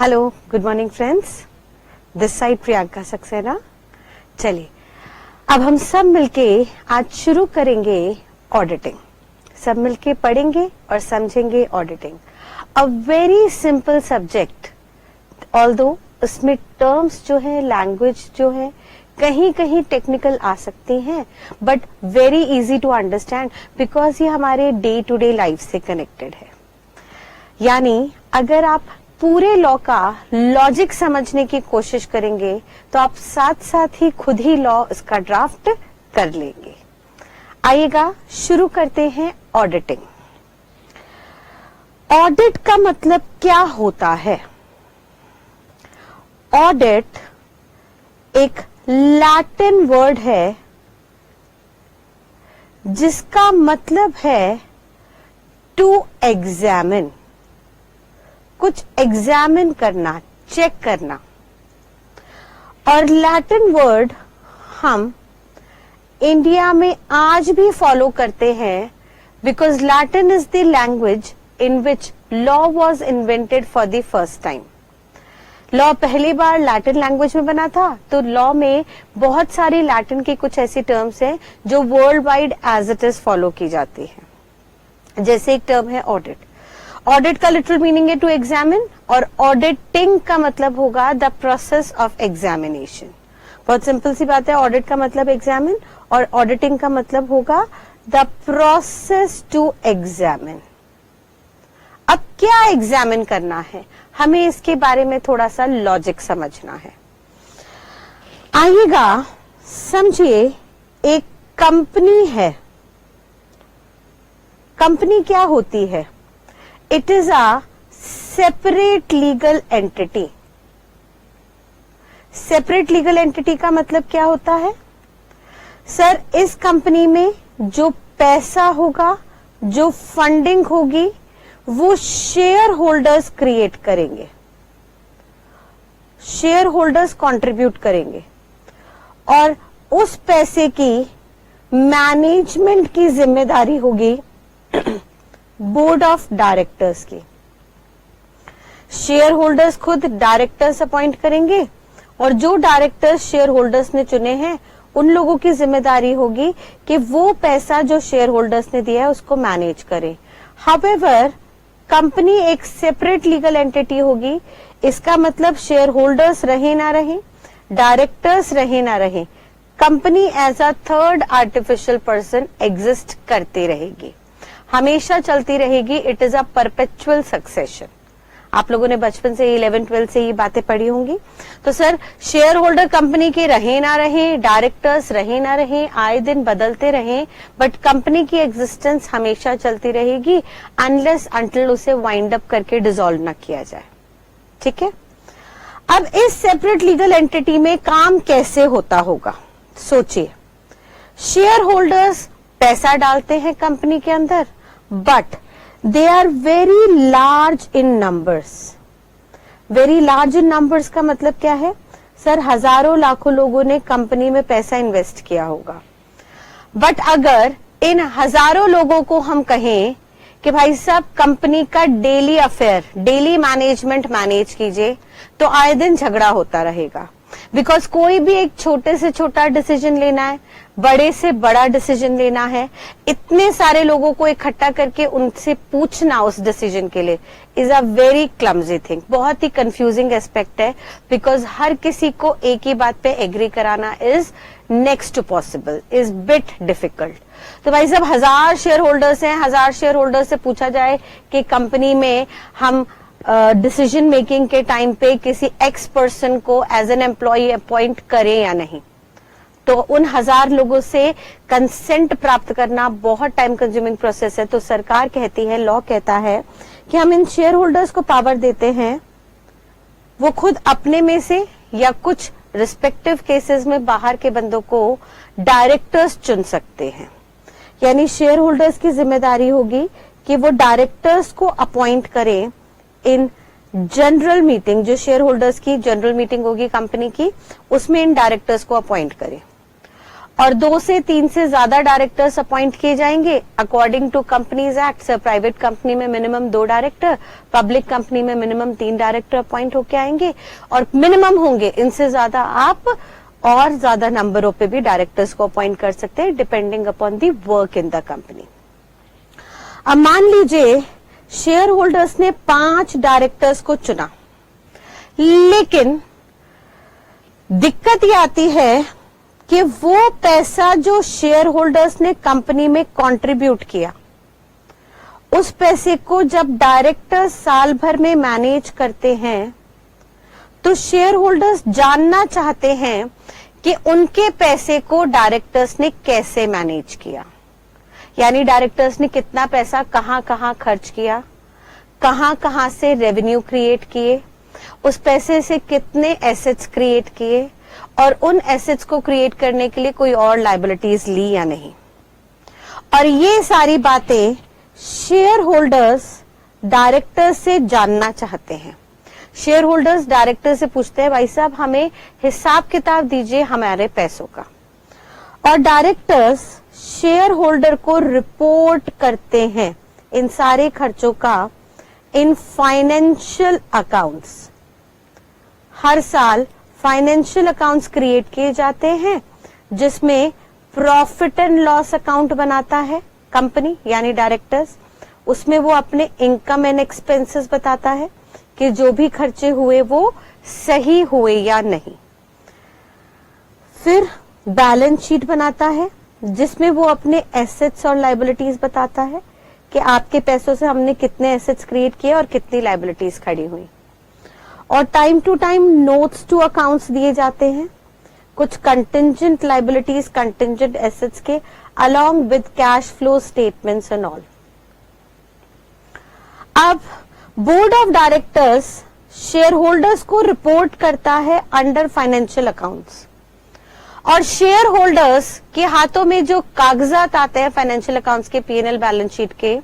Hello, good morning friends. This side Priyanka Saxena. चलिए अब हम सब मिलके आज शुरू करेंगे ऑडिटिंग। सब मिलके पढ़ेंगे और समझेंगे auditing. A very simple subject, although उसमें टर्म्स जो है, लैंग्वेज जो है, कहीं कहीं टेक्निकल आ सकती हैं, but very easy to understand because ये हमारे डे टू डे लाइफ से कनेक्टेड है। यानी अगर आप पूरे लॉ का लॉजिक समझने की कोशिश करेंगे तो आप साथ साथ ही खुद ही लॉ इसका ड्राफ्ट कर लेंगे। आइएगा शुरू करते हैं ऑडिटिंग। ऑडिट का मतलब क्या होता है? ऑडिट एक लैटिन वर्ड है जिसका मतलब है टू एग्जामिन, कुछ एग्जामिन करना, चेक करना। और लैटिन वर्ड हम इंडिया में आज भी फॉलो करते हैं because Latin is the language in which law was invented for the first time. Law पहली बार लैटिन लैंग्वेज में बना था, तो लॉ में बहुत सारी लैटिन की कुछ ऐसी टर्म्स हैं जो world wide as it is follow की जाती है। जैसे एक टर्म है ऑडिट। ऑडिट का लिटरल मीनिंग है टू एग्जामिन, और ऑडिटिंग का मतलब होगा द प्रोसेस ऑफ एग्जामिनेशन। बहुत सिंपल सी बात है, ऑडिट का मतलब एग्जामिन और ऑडिटिंग का मतलब होगा द प्रोसेस टू एग्जामिन। अब क्या एग्जामिन करना है, हमें इसके बारे में थोड़ा सा लॉजिक समझना है। आइएगा समझिए, एक कंपनी है। कंपनी क्या होती है? It is a separate legal entity. Separate legal entity का मतलब क्या होता है? सर, इस कंपनी में जो पैसा होगा, जो फंडिंग होगी, वो शेयर होल्डर्स क्रिएट करेंगे, शेयर होल्डर्स कंट्रीब्यूट करेंगे, और उस पैसे की मैनेजमेंट की जिम्मेदारी होगी बोर्ड ऑफ डायरेक्टर्स की। शेयर होल्डर्स खुद डायरेक्टर्स अपॉइंट करेंगे, और जो डायरेक्टर्स शेयर होल्डर्स ने चुने हैं उन लोगों की जिम्मेदारी होगी कि वो पैसा जो शेयर होल्डर्स ने दिया है उसको मैनेज करें। हाउएवर, कंपनी एक सेपरेट लीगल एंटिटी होगी। इसका मतलब शेयर होल्डर्स रहे ना रहे, डायरेक्टर्स रहे ना रहे, company as a third artificial person exist करती रहेगी, हमेशा चलती रहेगी। It is a perpetual succession. आप लोगों ने बचपन से 11-12 से ये बातें पढ़ी होंगी। तो सर, शेयर होल्डर कंपनी के रहे ना रहे, डायरेक्टर्स रहे ना रहे, आए दिन बदलते रहे, बट कंपनी की एग्जिस्टेंस हमेशा चलती रहेगी अनलेस अंटिल उसे वाइंड अप करके डिसॉल्व ना किया जाए। ठीक है। अब इस सेपरेट लीगल एंटिटी में काम कैसे होता होगा, सोचिए। शेयर होल्डर्स पैसा डालते हैं कंपनी के अंदर, but they are very large in numbers। very large in numbers का मतलब क्या है? सर, हजारों लाखों लोगों ने कंपनी में पैसा इन्वेस्ट किया होगा, बट अगर इन हजारों लोगों को हम कहें कि भाई साहब कंपनी का daily affair, daily management manage कीजिए, तो आए दिन झगड़ा होता रहेगा। बिकॉज कोई भी एक छोटे से छोटा डिसीजन लेना है, बड़े से बड़ा डिसीजन लेना है, इतने सारे लोगों को इकट्ठा करके उनसे पूछना उस डिसीजन के लिए is a very clumsy thing. बहुत ही कंफ्यूजिंग एस्पेक्ट है, बिकॉज हर किसी को एक ही बात पे एग्री कराना is next to possible, is bit difficult. तो भाई साहब, 1000 शेयर होल्डर्स हैं, 1000 शेयर होल्डर्स से पूछा जाए कि कंपनी में हम डिसीजन मेकिंग के टाइम पे किसी एक्स पर्सन को एज एन एम्प्लॉय अपॉइंट करें या नहीं, तो उन 1000 लोगों से कंसेंट प्राप्त करना बहुत टाइम कंज्यूमिंग प्रोसेस है। तो सरकार कहती है, लॉ कहता है कि हम इन शेयर होल्डर्स को पावर देते हैं, वो खुद अपने में से या कुछ रिस्पेक्टिव केसेस में बाहर के बंदों को डायरेक्टर्स चुन सकते हैं। यानी शेयर होल्डर्स की जिम्मेदारी होगी कि वो डायरेक्टर्स को अपॉइंट करें इन जनरल मीटिंग, जो शेयर होल्डर्स की जनरल मीटिंग होगी कंपनी की, उसमें इन डायरेक्टर्स को अपॉइंट करें। और 2 से 3 से ज्यादा डायरेक्टर्स अपॉइंट किए जाएंगे according to companies act. Private company में मिनिमम 2 डायरेक्टर, पब्लिक कंपनी में मिनिमम 3 डायरेक्टर अपॉइंट होके आएंगे, और मिनिमम होंगे, इनसे ज्यादा आप और ज्यादा नंबरों पे भी डायरेक्टर्स को अपॉइंट कर सकते हैं depending upon the work in the company. अब मान लीजिए शेयर होल्डर्स ने 5 डायरेक्टर्स को चुना, लेकिन दिक्कत ये आती है कि वो पैसा जो शेयर होल्डर्स ने कंपनी में कंट्रीब्यूट किया, उस पैसे को जब डायरेक्टर्स साल भर में मैनेज करते हैं तो शेयर होल्डर्स जानना चाहते हैं कि उनके पैसे को डायरेक्टर्स ने कैसे मैनेज किया। यानी डायरेक्टर्स ने कितना पैसा कहां कहां खर्च किया, कहां कहां से रेवेन्यू क्रिएट किए, उस पैसे से कितने एसेट्स क्रिएट किए, और उन एसेट्स को क्रिएट करने के लिए कोई और लायबिलिटीज ली या नहीं। और ये सारी बातें शेयर होल्डर्स डायरेक्टर से जानना चाहते हैं। शेयर होल्डर्स डायरेक्टर से पूछते हैं, भाई साहब हमें हिसाब किताब दीजिए हमारे पैसों का, और डायरेक्टर्स शेयर होल्डर को रिपोर्ट करते हैं इन सारे खर्चों का इन फाइनेंशियल अकाउंट्स। हर साल फाइनेंशियल अकाउंट्स क्रिएट किए जाते हैं जिसमें प्रॉफिट एंड लॉस अकाउंट बनाता है कंपनी यानी डायरेक्टर्स। उसमें वो अपने इनकम एंड एक्सपेंसेस बताता है कि जो भी खर्चे हुए वो सही हुए या नहीं। फिर बैलेंस शीट बनाता है जिसमें वो अपने एसेट्स और लायबिलिटीज बताता है कि आपके पैसों से हमने कितने एसेट्स क्रिएट किए और कितनी लायबिलिटीज खड़ी हुई। और time to time notes to accounts दिए जाते हैं, कुछ कंटिंजेंट लायबिलिटीज, कंटिंजेंट एसेट्स के, along with cash flow statements and all. अब board of directors share holders को रिपोर्ट करता है अंडर फाइनेंशियल अकाउंट्स, और शेयर होल्डर्स के हाथों में जो कागजात आते हैं फाइनेंशियल अकाउंट्स के, P&L बैलेंस शीट के,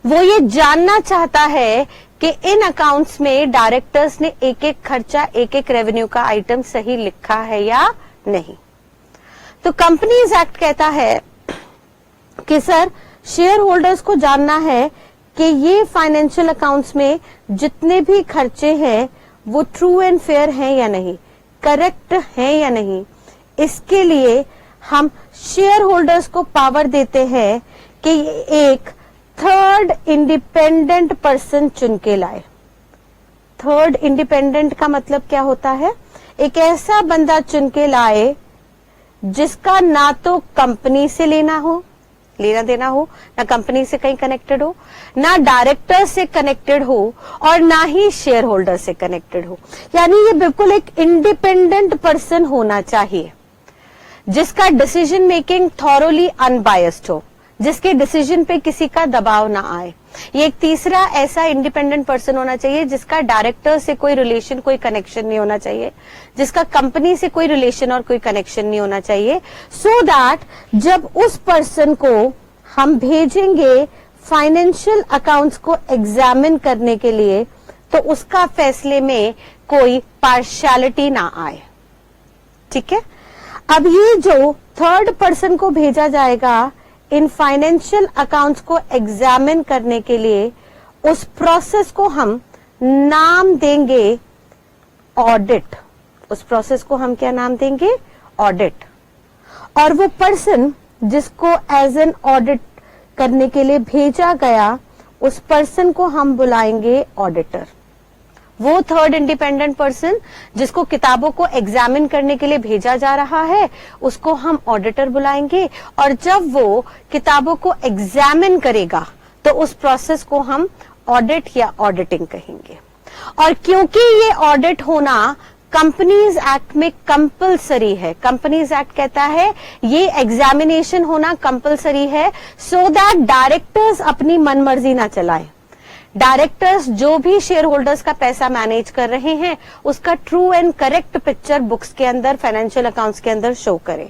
वो ये जानना चाहता है कि इन अकाउंट्स में डायरेक्टर्स ने एक एक खर्चा, एक एक रेवेन्यू का आइटम सही लिखा है या नहीं। तो कंपनीज एक्ट कहता है कि सर शेयर होल्डर्स को जानना है कि ये फाइनेंशियल अकाउंट्स में जितने भी खर्चे हैं वो ट्रू एंड फेयर हैं या नहीं, करेक्ट हैं या नहीं। इसके लिए हम शेयर होल्डर्स को पावर देते हैं कि एक थर्ड इंडिपेंडेंट पर्सन चुन के लाए। थर्ड इंडिपेंडेंट का मतलब क्या होता है? एक ऐसा बंदा चुन के लाए जिसका ना तो कंपनी से लेना देना हो, ना कंपनी से कहीं कनेक्टेड हो, ना डायरेक्टर से कनेक्टेड हो, और ना ही शेयर होल्डर से कनेक्टेड हो। यानी ये बिल्कुल एक इंडिपेंडेंट पर्सन होना चाहिए जिसका डिसीजन मेकिंग थॉरोली अनबायस्ड हो, जिसके डिसीजन पे किसी का दबाव ना आए। ये एक तीसरा ऐसा इंडिपेंडेंट पर्सन होना चाहिए जिसका डायरेक्टर से कोई रिलेशन, कोई कनेक्शन नहीं होना चाहिए, जिसका कंपनी से कोई रिलेशन और कोई कनेक्शन नहीं होना चाहिए, सो दैट जब उस पर्सन को हम भेजेंगे फाइनेंशियल अकाउंट्स को एग्जामिन करने के लिए तो उसका फैसले में कोई पार्शियलिटी ना आए। ठीक है, अब ये जो थर्ड पर्सन को भेजा जाएगा इन फाइनेंशियल अकाउंट्स को एग्जामिन करने के लिए, उस प्रोसेस को हम नाम देंगे ऑडिट। उस प्रोसेस को हम क्या नाम देंगे? ऑडिट। और वो पर्सन जिसको एज एन ऑडिट करने के लिए भेजा गया, उस पर्सन को हम बुलाएंगे ऑडिटर। वो थर्ड इंडिपेंडेंट पर्सन जिसको किताबों को एग्जामिन करने के लिए भेजा जा रहा है, उसको हम ऑडिटर बुलाएंगे, और जब वो किताबों को एग्जामिन करेगा तो उस प्रोसेस को हम ऑडिट या ऑडिटिंग कहेंगे। और क्योंकि ये ऑडिट होना कंपनीज एक्ट में कंपलसरी है, कंपनीज एक्ट कहता है ये एग्जामिनेशन होना कंपलसरी है, सो दैट डायरेक्टर्स अपनी मनमर्जी ना चलाएं। डायरेक्टर्स जो भी शेयर होल्डर्स का पैसा मैनेज कर रहे हैं उसका true and correct picture books के अंदर, फाइनेंशियल अकाउंट्स के अंदर शो करें।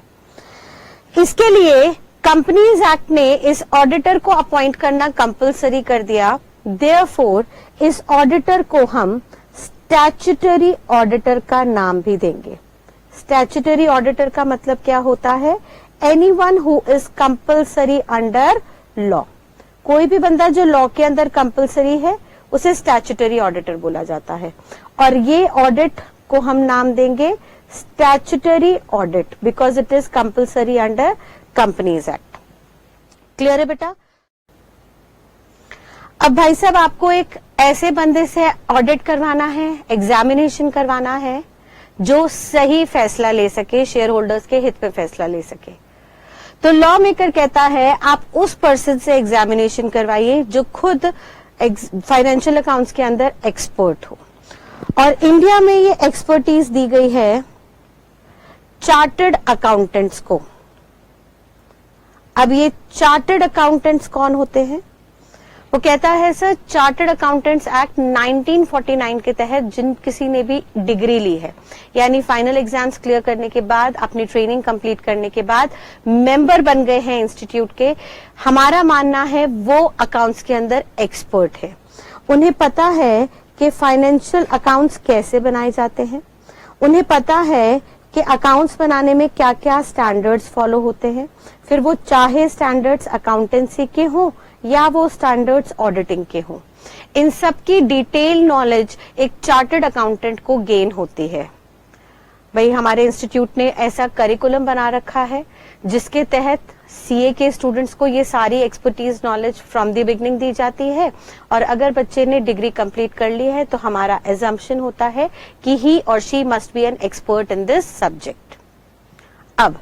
इसके लिए कंपनीज एक्ट ने इस ऑडिटर को अपॉइंट करना कंपलसरी कर दिया। देयरफॉर इस ऑडिटर को हम स्टैट्यूटरी ऑडिटर का नाम भी देंगे। स्टैट्यूटरी ऑडिटर का मतलब क्या होता है? Anyone who is compulsory under law. कोई भी बंदा जो लॉ के अंदर कंपल्सरी है उसे स्टैट्यूटरी ऑडिटर बोला जाता है, और ये ऑडिट को हम नाम देंगे statutory audit because it is compulsory under companies act. Clear है बेटा? अब भाई साहब आपको एक ऐसे बंदे से ऑडिट करवाना है, एग्जामिनेशन करवाना है जो सही फैसला ले सके, शेयर होल्डर्स के हित में फैसला ले सके। तो लॉ मेकर कहता है आप उस पर्सन से एग्जामिनेशन करवाइए जो खुद फाइनेंशियल अकाउंट्स के अंदर एक्सपर्ट हो, और इंडिया में ये एक्सपर्टीज दी गई है चार्टर्ड अकाउंटेंट्स को। अब ये चार्टर्ड अकाउंटेंट्स कौन होते हैं? वो कहता है सर चार्टर्ड अकाउंटेंट्स एक्ट 1949 के तहत जिन किसी ने भी डिग्री ली है, यानी फाइनल एग्जाम्स क्लियर करने के बाद, अपनी ट्रेनिंग कंप्लीट करने के बाद मेंबर बन गए हैं इंस्टीट्यूट के, हमारा मानना है वो अकाउंट्स के अंदर एक्सपर्ट है। उन्हें पता है कि फाइनेंशियल अकाउंट्स कैसे बनाए जाते हैं, उन्हें पता है कि अकाउंट्स बनाने में क्या क्या स्टैंडर्ड्स फॉलो होते हैं, फिर वो चाहे स्टैंडर्ड्स अकाउंटेंसी के हों या वो स्टैंडर्ड्स ऑडिटिंग के हों, इन सब की डिटेल नॉलेज एक चार्टर्ड अकाउंटेंट को गेन होती है। भाई हमारे इंस्टीट्यूट ने ऐसा करिकुलम बना रखा है जिसके तहत सीए के स्टूडेंट्स को ये सारी expertise knowledge from the beginning दी जाती है, और अगर बच्चे ने डिग्री कंप्लीट कर ली है तो हमारा एजम्पशन होता है कि ही और she must be an expert in this subject. अब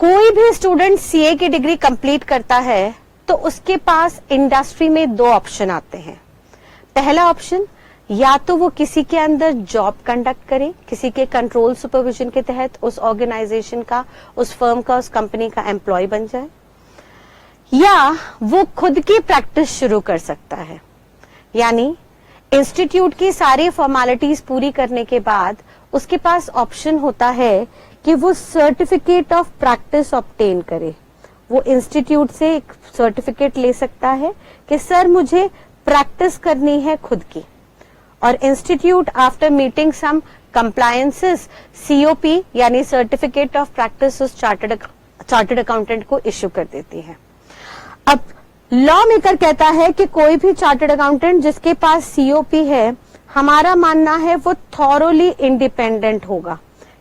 कोई भी स्टूडेंट सीए की डिग्री कंप्लीट करता है तो उसके पास इंडस्ट्री में दो ऑप्शन आते हैं। पहला ऑप्शन, या तो वो किसी के अंदर जॉब कंडक्ट करे, किसी के कंट्रोल सुपरविजन के तहत उस ऑर्गेनाइजेशन का, उस फर्म का, उस कंपनी का एम्प्लॉय बन जाए, या वो खुद की प्रैक्टिस शुरू कर सकता है। यानी इंस्टीट्यूट की सारी फॉर्मेलिटीज पूरी करने के बाद उसके पास ऑप्शन होता है कि वो सर्टिफिकेट ऑफ प्रैक्टिस ऑब्टेन करे। वो इंस्टीट्यूट से एक सर्टिफिकेट ले सकता है कि सर मुझे प्रैक्टिस करनी है खुद की, और institute after meeting some compliances COP यानी सर्टिफिकेट ऑफ प्रैक्टिस उस चार्टर्ड अकाउंटेंट को इश्यू कर देती है। अब लॉ मेकर कहता है कि कोई भी चार्टर्ड अकाउंटेंट जिसके पास सीओपी है, हमारा मानना है वो थॉरोली इंडिपेंडेंट होगा,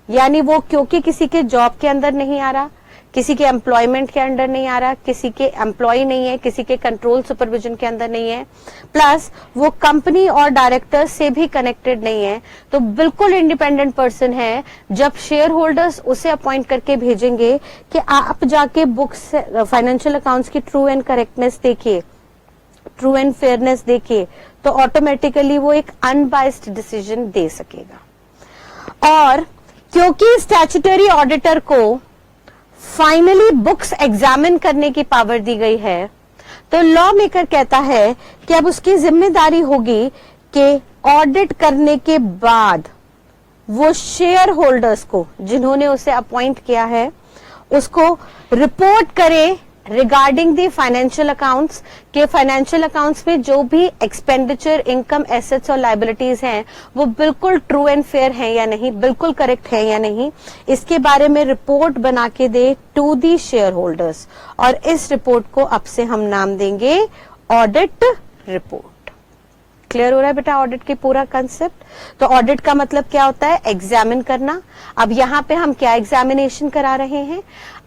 यानी वो क्योंकि किसी के जॉब के अंदर नहीं आ रहा, किसी के एम्प्लॉयमेंट के अंडर नहीं आ रहा, किसी के एम्प्लॉय नहीं है, किसी के कंट्रोल सुपरविजन के अंदर नहीं है, प्लस वो कंपनी और डायरेक्टर्स से भी कनेक्टेड नहीं है, तो बिल्कुल इंडिपेंडेंट पर्सन है। जब शेयर होल्डर्स उसे अपॉइंट करके भेजेंगे कि आप जाके बुक्स फाइनेंशियल अकाउंट्स की ट्रू एंड करेक्टनेस देखिए, ट्रू एंड फेयरनेस देखिए, तो ऑटोमेटिकली वो एक अनबाइस्ड डिसीजन दे सकेगा। और क्योंकि स्टैट्यूटरी ऑडिटर को फाइनली बुक्स एग्जामिन करने की पावर दी गई है, तो लॉ मेकर कहता है कि अब उसकी जिम्मेदारी होगी कि ऑडिट करने के बाद वो शेयर होल्डर्स को, जिन्होंने उसे अपॉइंट किया है, उसको रिपोर्ट करे रिगार्डिंग द फाइनेंशियल अकाउंट्स, के फाइनेंशियल अकाउंट्स में जो भी एक्सपेंडिचर, इनकम, एसेट्स और लायबिलिटीज हैं वो बिल्कुल ट्रू एंड फेयर हैं या नहीं, बिल्कुल करेक्ट है या नहीं, इसके बारे में रिपोर्ट बना के दे टू दी शेयर होल्डर्स, और इस रिपोर्ट को अब से हम नाम देंगे ऑडिट रिपोर्ट। क्लियर हो रहा है बेटा ऑडिट की पूरा कंसेप्ट? तो ऑडिट का मतलब क्या होता है? एग्जामिन करना। अब यहाँ पे हम क्या एग्जामिनेशन करा रहे हैं?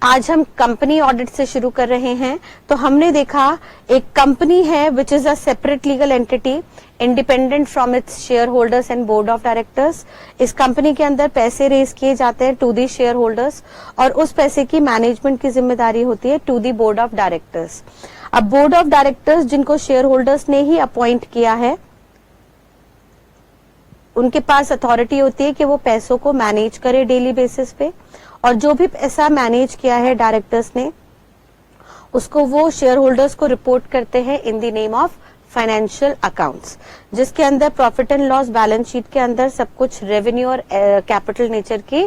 आज हम कंपनी ऑडिट से शुरू कर रहे हैं। तो हमने देखा एक कंपनी है which is a separate legal entity independent from its share holders and board of directors. इस कंपनी के अंदर पैसे रेज किए जाते हैं टू दी शेयर होल्डर्स, और उस पैसे की मैनेजमेंट की जिम्मेदारी होती है to the board of directors. अब बोर्ड ऑफ डायरेक्टर्स जिनको शेयर होल्डर्स ने ही अपॉइंट किया है, उनके पास अथॉरिटी होती है कि वो पैसों को मैनेज करे डेली बेसिस पे, और जो भी पैसा मैनेज किया है डायरेक्टर्स ने उसको वो शेयर होल्डर्स को रिपोर्ट करते हैं in the name of financial accounts, जिसके अंदर profit and loss balance sheet के अंदर सब कुछ रेवेन्यू और कैपिटल नेचर की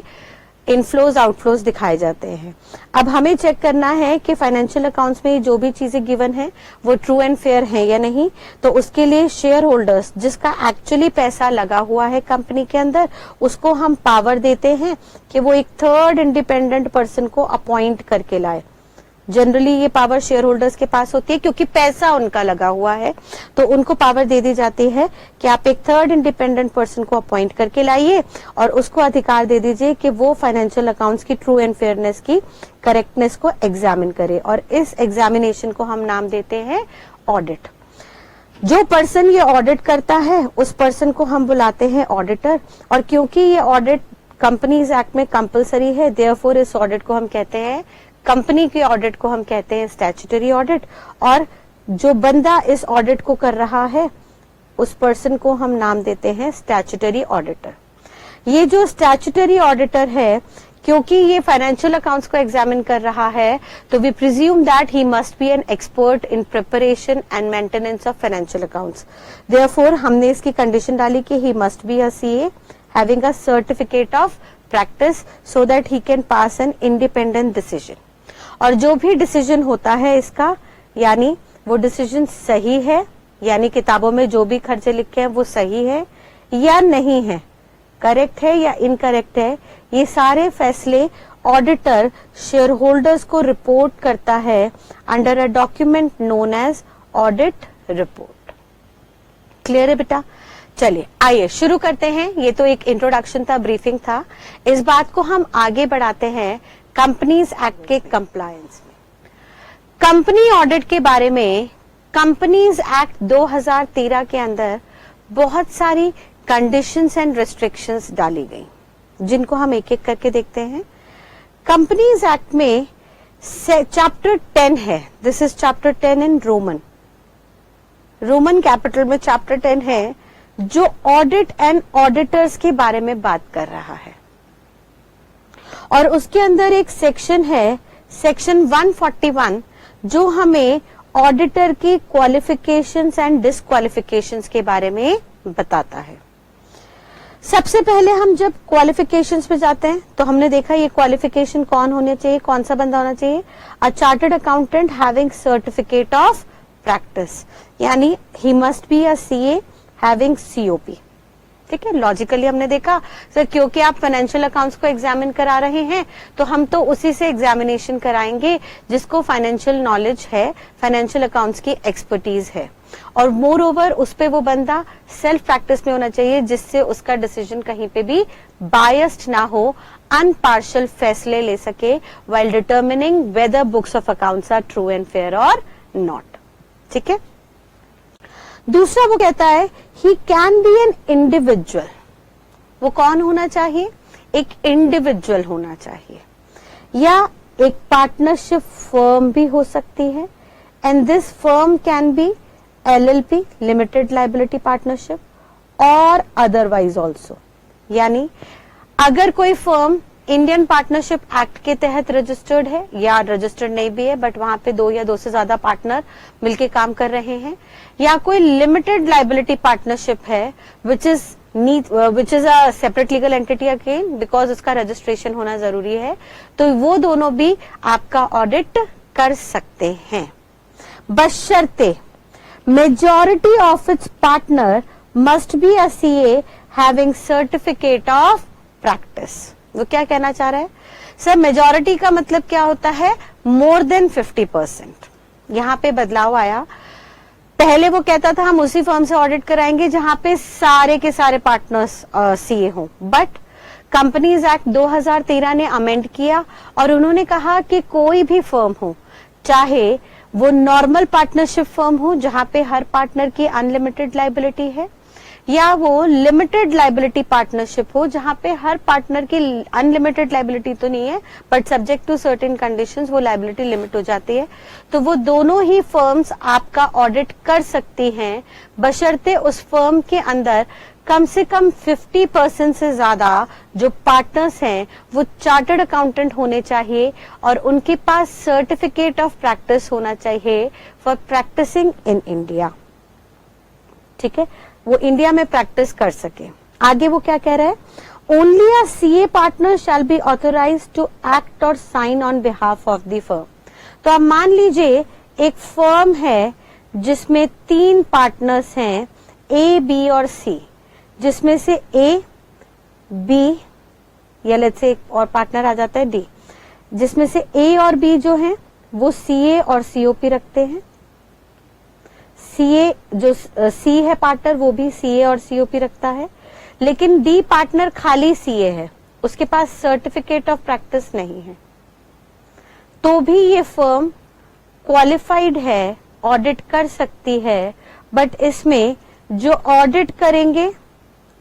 इनफ्लोज आउटफ्लोज दिखाए जाते हैं। अब हमें चेक करना है कि फाइनेंशियल अकाउंट्स में जो भी चीजें गिवन है वो ट्रू एंड फेयर है या नहीं। तो उसके लिए शेयर होल्डर्स जिसका एक्चुअली पैसा लगा हुआ है कंपनी के अंदर, उसको हम पावर देते हैं कि वो एक थर्ड इंडिपेंडेंट पर्सन को अपॉइंट करके लाए। जनरली ये पावर शेयर होल्डर्स के पास होती है क्योंकि पैसा उनका लगा हुआ है, तो उनको पावर दे दी जाती है कि आप एक थर्ड इंडिपेंडेंट पर्सन को अपॉइंट करके लाइए और उसको अधिकार दे दीजिए कि वो फाइनेंशियल अकाउंट्स की ट्रू एंड फेयरनेस की करेक्टनेस को एग्जामिन करे, और इस एग्जामिनेशन को हम नाम देते हैं ऑडिट। जो पर्सन ये ऑडिट करता है उस पर्सन को हम बुलाते हैं ऑडिटर, और क्योंकि ये ऑडिट कंपनीज एक्ट में कंपलसरी है, देयरफॉर इस ऑडिट को हम कहते हैं, कंपनी के ऑडिट को हम कहते हैं स्टैट्यूटरी ऑडिट। और जो बंदा इस ऑडिट को कर रहा है उस पर्सन को हम नाम देते हैं स्टैट्यूटरी ऑडिटर। ये जो स्टैट्यूटरी ऑडिटर है, क्योंकि ये फाइनेंशियल अकाउंट्स को एग्जामिन कर रहा है, तो we presume that he must be an expert in preparation and maintenance of financial accounts. Therefore हमने इसकी कंडीशन डाली कि he must be a CA having a certificate of practice so that he can pass an independent decision. और जो भी decision होता है इसका, यानी वो डिसीजन सही है, यानी किताबों में जो भी खर्चे लिखे हैं वो सही है या नहीं है, करेक्ट है या इनकरेक्ट है, ये सारे फैसले ऑडिटर शेयर होल्डर्स को रिपोर्ट करता है under a document known as audit report. Clear है बेटा? चलिए आइए शुरू करते हैं। ये तो एक इंट्रोडक्शन था, ब्रीफिंग था। इस बात को हम आगे बढ़ाते हैं कंपनीज एक्ट के कंप्लायंस में। कंपनी ऑडिट के बारे में कंपनीज एक्ट 2013 के अंदर बहुत सारी कंडीशंस एंड रिस्ट्रिक्शंस डाली गई, जिनको हम एक एक करके देखते हैं। कंपनीज एक्ट में चैप्टर 10 है, this is chapter 10 in Roman capital में चैप्टर 10 है, जो ऑडिट एंड ऑडिटर्स के बारे में बात कर रहा है। और उसके अंदर एक सेक्शन है, सेक्शन 141, जो हमें ऑडिटर की क्वालिफिकेशंस एंड डिसक्वालिफिकेशंस के बारे में बताता है। सबसे पहले हम जब क्वालिफिकेशंस पे जाते हैं तो हमने देखा ये क्वालिफिकेशन कौन होने चाहिए, कौन सा बंदा होना चाहिए, a chartered accountant having certificate of practice, यानी he must be a CA having COP. ठीक है, लॉजिकली हमने देखा सर क्योंकि आप फाइनेंशियल अकाउंट्स को एग्जामिन करा रहे हैं तो हम तो उसी से एग्जामिनेशन कराएंगे जिसको फाइनेंशियल नॉलेज है, फाइनेंशियल अकाउंट्स की एक्सपर्टीज है, और मोर ओवर उस पे वो बंदा सेल्फ प्रैक्टिस में होना चाहिए जिससे उसका डिसीजन कहीं पे भी बायस्ड ना हो, अनपार्शियल फैसले ले सके while determining whether books of accounts are true and fair और नॉट। ठीक है, दूसरा वो कहता है he can be an individual. वो कौन होना चाहिए? एक इंडिविजुअल होना चाहिए, या एक पार्टनरशिप फर्म भी हो सकती है, and this firm can be LLP limited liability partnership और अदरवाइज ऑल्सो। यानी अगर कोई फर्म इंडियन पार्टनरशिप एक्ट के तहत रजिस्टर्ड है या रजिस्टर्ड नहीं भी है, बट वहां पे 2 या 2 से ज्यादा पार्टनर मिलके काम कर रहे हैं, या कोई लिमिटेड लाइबिलिटी पार्टनरशिप है which is a separate legal entity again, because उसका रजिस्ट्रेशन होना जरूरी है, तो वो दोनों भी आपका ऑडिट कर सकते हैं, बशर्ते majority of its partner must be a CA having certificate of practice. वो क्या कहना चाह रहा है सर? मेजॉरिटी का मतलब क्या होता है? More than 50%। यहाँ पे बदलाव आया, पहले वो कहता था हम उसी फर्म से ऑडिट कराएंगे जहां पे सारे के सारे पार्टनर्स सीए हों, बट कंपनीज एक्ट 2013 ने अमेंड किया और उन्होंने कहा कि कोई भी फर्म हो, चाहे वो नॉर्मल पार्टनरशिप फर्म हो जहां पे हर पार्टनर की अनलिमिटेड लाइबिलिटी है, या वो लिमिटेड लाइबिलिटी पार्टनरशिप हो जहां पे हर पार्टनर की अनलिमिटेड लाइबिलिटी तो नहीं है but subject to certain conditions वो लाइबिलिटी लिमिट हो जाती है, तो वो दोनों ही फर्म्स आपका ऑडिट कर सकती हैं, बशर्ते उस फर्म के अंदर कम से कम 50% से ज्यादा जो पार्टनर्स हैं वो चार्टर्ड अकाउंटेंट होने चाहिए और उनके पास सर्टिफिकेट ऑफ प्रैक्टिस होना चाहिए फॉर प्रैक्टिसिंग इन इंडिया। ठीक है, वो इंडिया में प्रैक्टिस कर सके। आगे वो क्या कह रहा है? only a CA partner shall be authorized to act or sign on behalf of the firm. तो अब मान लीजिए एक फर्म है जिसमें 3 पार्टनर्स हैं A, B और C, जिसमें से A, B या लेट्स से एक और पार्टनर आ जाता है D, जिसमें से A और B जो हैं वो CA और COP रखते हैं। CA जो C है पार्टनर वो भी CA और COP रखता है, लेकिन D पार्टनर खाली CA है, उसके पास सर्टिफिकेट ऑफ प्रैक्टिस नहीं है, तो भी ये फर्म क्वालिफाइड है, ऑडिट कर सकती है। बट इसमें जो ऑडिट करेंगे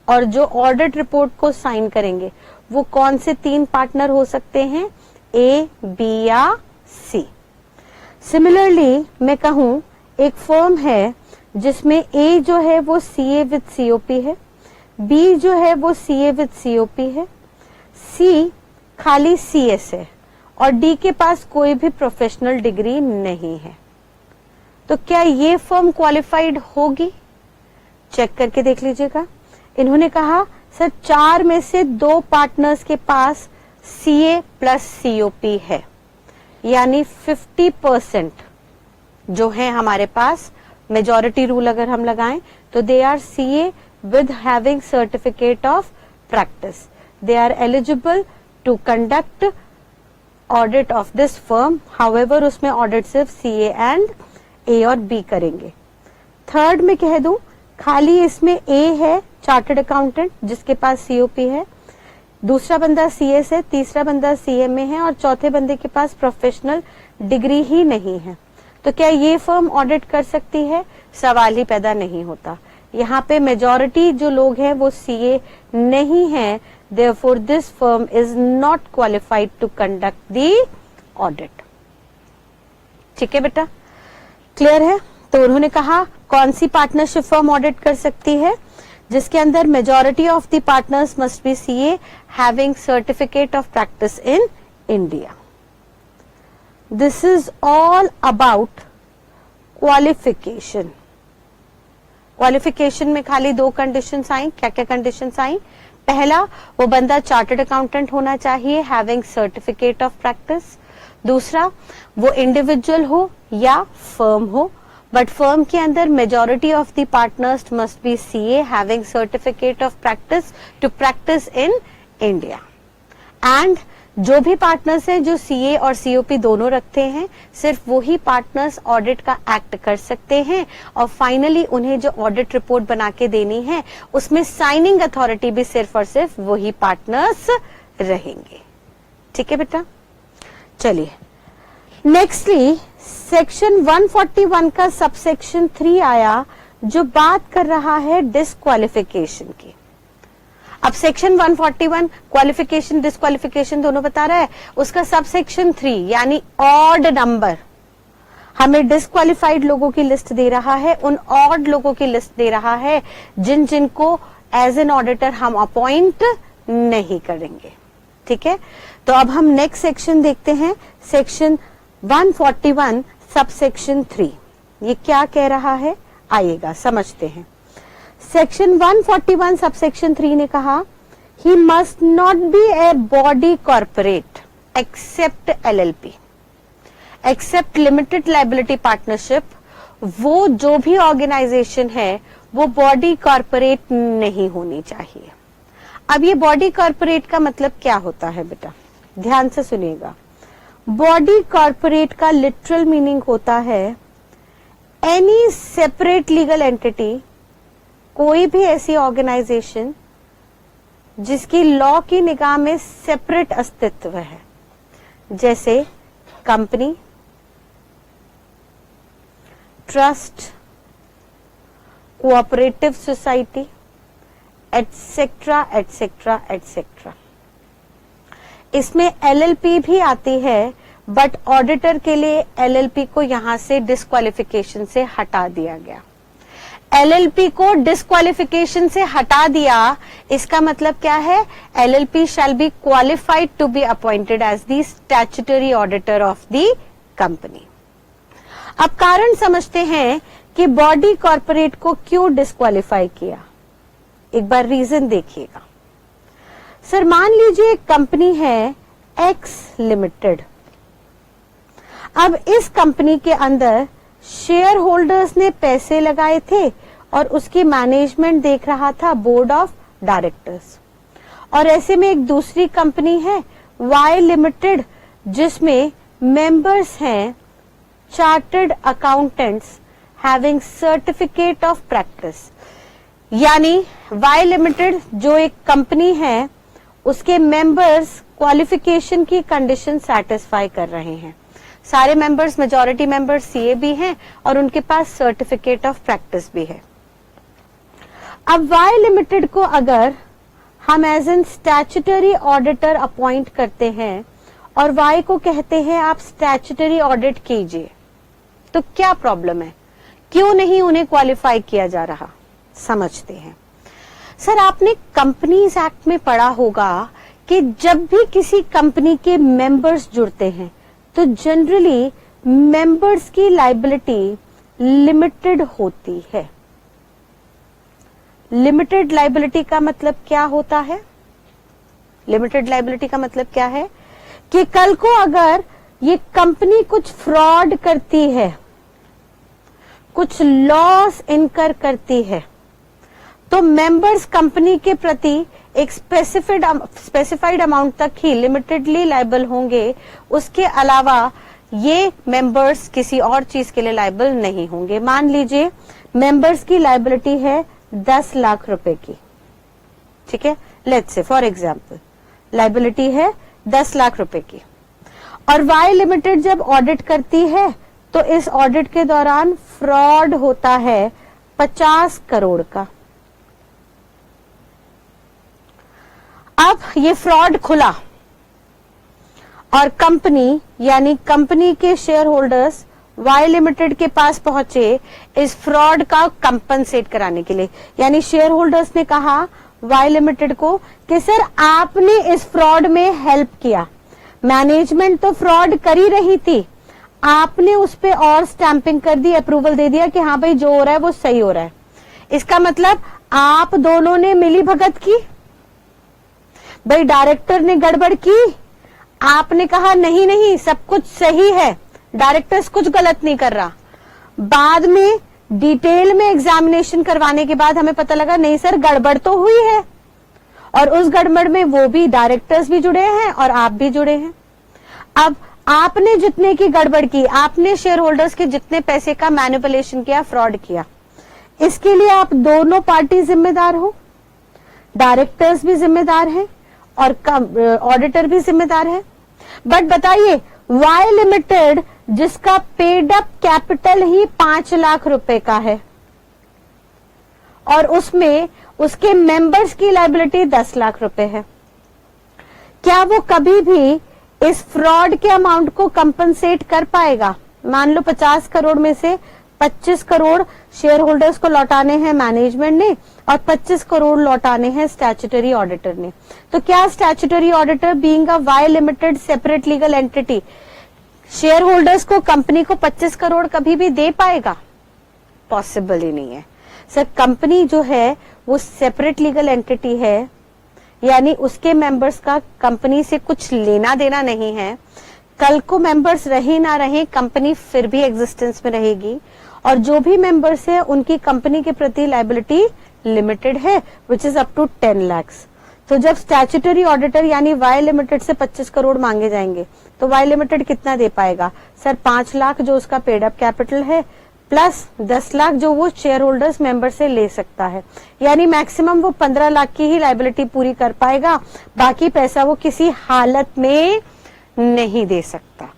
और जो ऑडिट रिपोर्ट को साइन करेंगे वो कौन से 3 पार्टनर हो सकते हैं, A, B या C। सिमिलरली मैं कहूं एक फर्म है जिसमें A जो है वो CA विद COP है, B जो है वो CA विद COP है, C खाली CS है और D के पास कोई भी प्रोफेशनल डिग्री नहीं है, तो क्या ये फर्म क्वालिफाइड होगी? चेक करके देख लीजिएगा। इन्होंने कहा सर 4 में से 2 पार्टनर्स के पास CA प्लस COP है, यानी 50% जो है हमारे पास, मेजॉरिटी रूल अगर हम लगाएं तो they are CA with having certificate of practice. They are eligible to conduct audit of this firm. However, उसमें audit सिर्फ CA and A और B करेंगे। थर्ड में कह दूं खाली इसमें A है चार्टर्ड अकाउंटेंट जिसके पास COP है, दूसरा बंदा CS है, तीसरा बंदा CA में है और चौथे बंदे के पास प्रोफेशनल डिग्री ही नहीं है, तो क्या ये फर्म ऑडिट कर सकती है? सवाल ही पैदा नहीं होता। यहाँ पे मेजॉरिटी जो लोग हैं वो CA नहीं है, therefore this firm is not qualified to conduct the audit। ठीक है बेटा, क्लियर है? तो उन्होंने कहा कौन सी पार्टनरशिप फर्म ऑडिट कर सकती है, जिसके अंदर majority of the partners must be CA having certificate of practice in India. This is all about qualification. Qualification में खाली 2 कंडीशंस आई। क्या क्या कंडीशंस आई? पहला, वो बंदा चार्टर्ड अकाउंटेंट होना चाहिए हैविंग सर्टिफिकेट ऑफ प्रैक्टिस। दूसरा, वो इंडिविजुअल हो या फर्म हो, बट फर्म के अंदर majority of the partners must be CA having certificate of practice to practice in India. And जो भी पार्टनर्स हैं जो CA और COP दोनों रखते हैं, सिर्फ वही पार्टनर्स ऑडिट का एक्ट कर सकते हैं और फाइनली उन्हें जो ऑडिट रिपोर्ट बना के देनी है उसमें साइनिंग अथॉरिटी भी सिर्फ और सिर्फ वही पार्टनर्स रहेंगे। ठीक है बेटा, चलिए नेक्स्टली सेक्शन 141 का सबसेक्शन 3 आया जो बात कर रहा है डिस्क्वालिफिकेशन की। अब सेक्शन 141 क्वालिफिकेशन डिस्क्वालिफिकेशन दोनों बता रहा है, उसका सबसेक्शन 3 यानी ऑड नंबर हमें डिस्क्वालिफाइड लोगों की लिस्ट दे रहा है, उन ऑड लोगों की लिस्ट दे रहा है जिनको एज एन ऑडिटर हम अपॉइंट नहीं करेंगे। ठीक है, तो अब हम नेक्स्ट सेक्शन देखते हैं, सेक्शन 141 सबसेक्शन 3 ये क्या कह रहा है, आइएगा समझते हैं। सेक्शन 141 सबसेक्शन 3 ने कहा he must not be a body corporate except LLP, except limited liability partnership. वो जो भी ऑर्गेनाइजेशन है वो बॉडी कॉर्पोरेट नहीं होनी चाहिए। अब ये बॉडी कॉर्पोरेट का मतलब क्या होता है बेटा, ध्यान से सुनिएगा। बॉडी कॉर्पोरेट का लिटरल मीनिंग होता है एनी सेपरेट लीगल एंटिटी, कोई भी ऐसी ऑर्गेनाइजेशन जिसकी लॉ की निगाह में सेपरेट अस्तित्व है, जैसे company, trust, cooperative society, etcetera etcetera etcetera. इसमें LLP भी आती है, बट ऑडिटर के लिए LLP को यहां से डिस्क्वालिफिकेशन से हटा दिया गया। LLP को डिस्क्वालिफिकेशन से हटा दिया, इसका मतलब क्या है, LLP shall be qualified to be appointed as the statutory auditor of the company. अब कारण समझते हैं कि बॉडी कॉर्पोरेट को क्यों डिस्क्वालिफाई किया, एक बार रीजन देखिएगा। सर मान लीजिए एक कंपनी है एक्स लिमिटेड। अब इस कंपनी के अंदर शेयर होल्डर्स ने पैसे लगाए थे और उसकी मैनेजमेंट देख रहा था बोर्ड ऑफ डायरेक्टर्स। और ऐसे में एक दूसरी कंपनी है वाई लिमिटेड जिसमें मेंबर्स हैं chartered accountants having certificate of practice. यानी वाई लिमिटेड जो एक कंपनी है उसके मेंबर्स क्वालिफिकेशन की कंडीशन सेटिस्फाई कर रहे हैं। सारे मेंबर्स, मेजॉरिटी मेंबर्स सीए भी हैं और उनके पास सर्टिफिकेट ऑफ प्रैक्टिस भी है। अब वाई लिमिटेड को अगर हम as an statutory auditor appoint करते हैं और वाई को कहते हैं आप स्टैट्यूटरी ऑडिट कीजिए, तो क्या प्रॉब्लम है? क्यों नहीं उन्हें क्वालिफाई किया जा रहा? समझते हैं। सर आपने कंपनीज एक्ट में पढ़ा होगा कि जब भी किसी कंपनी के मेंबर्स जुड़ते हैं तो जनरली मेंबर्स की लायबिलिटी लिमिटेड होती है। लिमिटेड लायबिलिटी का मतलब क्या होता है? लिमिटेड लायबिलिटी का मतलब क्या है कि कल को अगर ये कंपनी कुछ फ्रॉड करती है, कुछ लॉस इनकर करती है, तो मेंबर्स कंपनी के प्रति एक स्पेसिफाइड अमाउंट तक ही लिमिटेडली लायबल होंगे। उसके अलावा ये मेंबर्स किसी और चीज के लिए लायबल नहीं होंगे। मान लीजिए मेंबर्स की लायबिलिटी है 10 लाख रुपए की, ठीक है, let's say for example liability है 10 लाख रुपए की, और वाई लिमिटेड जब ऑडिट करती है तो इस ऑडिट के दौरान फ्रॉड होता है 50 करोड़ का। अब ये फ्रॉड खुला और कंपनी यानी कंपनी के शेयर होल्डर्स वाई लिमिटेड के पास पहुंचे इस फ्रॉड का कंपनसेट कराने के लिए। यानी शेयर होल्डर्स ने कहा वाई लिमिटेड को कि सर आपने इस फ्रॉड में हेल्प किया, मैनेजमेंट तो फ्रॉड कर ही रही थी, आपने उस पे और स्टैंपिंग कर दी, अप्रूवल दे दिया कि हाँ भाई जो हो रहा है वो सही हो रहा है। इसका मतलब आप दोनों ने मिली भगत की। भाई डायरेक्टर ने गड़बड़ की, आपने कहा नहीं नहीं सब कुछ सही है, डायरेक्टर्स कुछ गलत नहीं कर रहा। बाद में डिटेल में एग्जामिनेशन करवाने के बाद हमें पता लगा नहीं सर गड़बड़ तो हुई है, और उस गड़बड़ में वो भी डायरेक्टर्स भी जुड़े हैं और आप भी जुड़े हैं। अब आपने जितने की गड़बड़ की, आपने शेयर होल्डर्स के जितने पैसे का मैनिपुलेशन किया, फ्रॉड किया, इसके लिए आप दोनों पार्टी जिम्मेदार हो। डायरेक्टर्स भी जिम्मेदार हैं और ऑडिटर भी जिम्मेदार है। बट बताइए वाई लिमिटेड जिसका पेड अप कैपिटल ही 5 लाख रुपए का है और उसमें उसके मेंबर्स की लायबिलिटी 10 लाख रुपए है, क्या वो कभी भी इस फ्रॉड के अमाउंट को कंपनसेट कर पाएगा? मान लो 50 करोड़ में से 25 करोड़ शेयर होल्डर्स को लौटाने हैं मैनेजमेंट ने और 25 करोड़ लौटाने हैं स्टैट्यूटरी ऑडिटर ने, तो क्या statutory auditor being a Y limited separate legal entity share holders को, कंपनी को 25 करोड़ कभी भी दे पाएगा? पॉसिबल ही नहीं है। सर कंपनी जो है वो सेपरेट लीगल एंटिटी है, यानी उसके मेंबर्स का कंपनी से कुछ लेना देना नहीं है। कल को मेंबर्स रहे ना रहे, कंपनी फिर भी एग्जिस्टेंस में रहेगी और जो भी मेंबर्स है उनकी कंपनी के प्रति लायबिलिटी लिमिटेड है which is up to 10 lakh. तो जब स्टैट्यूटरी ऑडिटर यानी वाई लिमिटेड से 25 करोड़ मांगे जाएंगे तो वाई लिमिटेड कितना दे पाएगा? सर 5 लाख जो उसका पेड अप कैपिटल है प्लस 10 लाख जो वो शेयर होल्डर्स मेंबर से ले सकता है, यानी मैक्सिमम वो 15 लाख की ही लायबिलिटी पूरी कर पाएगा, बाकी पैसा वो किसी हालत में नहीं दे सकता।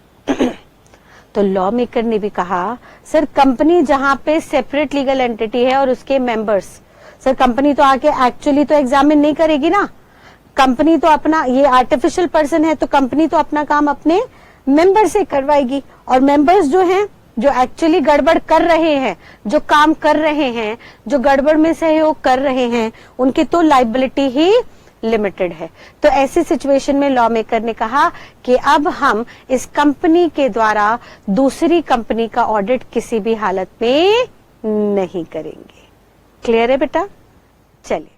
तो लॉ मेकर ने भी कहा सर कंपनी जहां पे सेपरेट लीगल एंटिटी है और उसके मेंबर्स, सर कंपनी तो आके एक्चुअली तो एग्जामिन नहीं करेगी ना, कंपनी तो अपना, ये आर्टिफिशियल पर्सन है तो कंपनी तो अपना काम अपने मेंबर से करवाएगी, और मेंबर्स जो हैं जो एक्चुअली गड़बड़ कर रहे हैं, जो काम कर रहे हैं, जो गड़बड़ में सहयोग कर रहे हैं, उनकी तो लायबिलिटी ही लिमिटेड है। तो ऐसी सिचुएशन में लॉ मेकर ने कहा कि अब हम इस कंपनी के द्वारा दूसरी कंपनी का ऑडिट किसी भी हालत में नहीं करेंगे। क्लियर है बेटा? चलिए